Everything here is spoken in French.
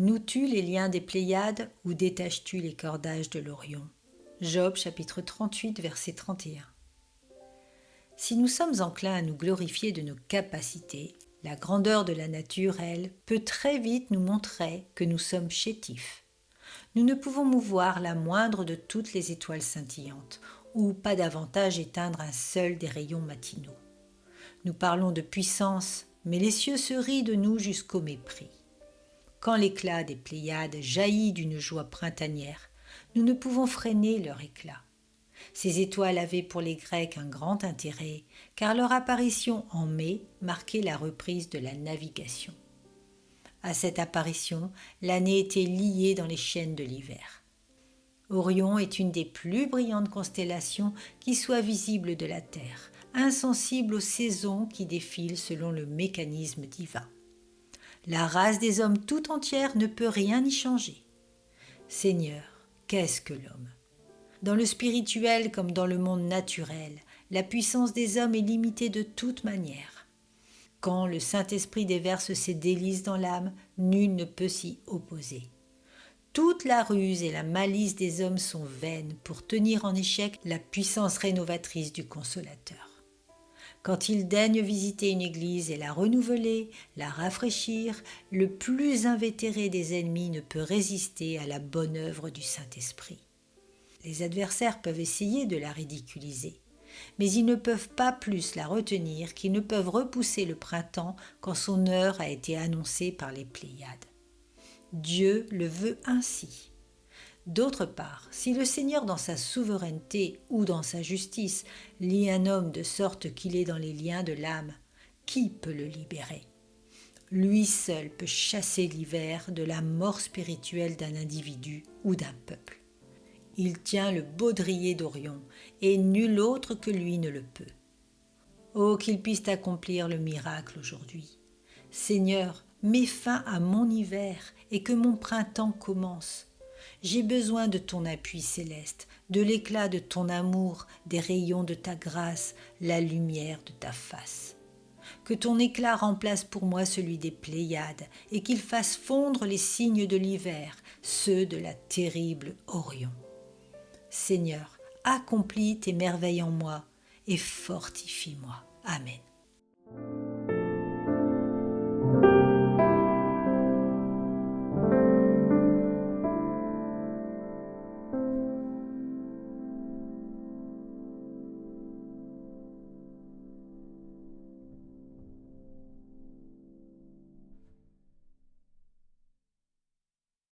Noues-tu les liens des Pléiades ou détaches-tu les cordages de l'Orion? Job chapitre 38 verset 31. Si nous sommes enclins à nous glorifier de nos capacités, la grandeur de la nature, elle, peut très vite nous montrer que nous sommes chétifs. Nous ne pouvons mouvoir la moindre de toutes les étoiles scintillantes, ou pas davantage éteindre un seul des rayons matinaux. Nous parlons de puissance, mais les cieux se rient de nous jusqu'au mépris. Quand l'éclat des Pléiades jaillit d'une joie printanière, nous ne pouvons freiner leur éclat. Ces étoiles avaient pour les Grecs un grand intérêt, car leur apparition en mai marquait la reprise de la navigation. À cette apparition, l'année était liée dans les chaînes de l'hiver. Orion est une des plus brillantes constellations qui soit visible de la Terre, insensible aux saisons qui défilent selon le mécanisme divin. La race des hommes tout entière ne peut rien y changer. Seigneur, qu'est-ce que l'homme? Dans le spirituel comme dans le monde naturel, la puissance des hommes est limitée de toute manière. Quand le Saint-Esprit déverse ses délices dans l'âme, nul ne peut s'y opposer. Toute la ruse et la malice des hommes sont vaines pour tenir en échec la puissance rénovatrice du Consolateur. Quand il daigne visiter une église et la renouveler, la rafraîchir, le plus invétéré des ennemis ne peut résister à la bonne œuvre du Saint-Esprit. Les adversaires peuvent essayer de la ridiculiser, mais ils ne peuvent pas plus la retenir qu'ils ne peuvent repousser le printemps quand son heure a été annoncée par les Pléiades. Dieu le veut ainsi. D'autre part, si le Seigneur dans sa souveraineté ou dans sa justice lie un homme de sorte qu'il est dans les liens de l'âme, qui peut le libérer? Lui seul peut chasser l'hiver de la mort spirituelle d'un individu ou d'un peuple. Il tient le baudrier d'Orion, et nul autre que lui ne le peut. Oh, qu'il puisse accomplir le miracle aujourd'hui. Seigneur, mets fin à mon hiver et que mon printemps commence. J'ai besoin de ton appui céleste, de l'éclat de ton amour, des rayons de ta grâce, la lumière de ta face. Que ton éclat remplace pour moi celui des Pléiades et qu'il fasse fondre les signes de l'hiver, ceux de la terrible Orion. Seigneur, accomplis tes merveilles en moi et fortifie-moi. Amen.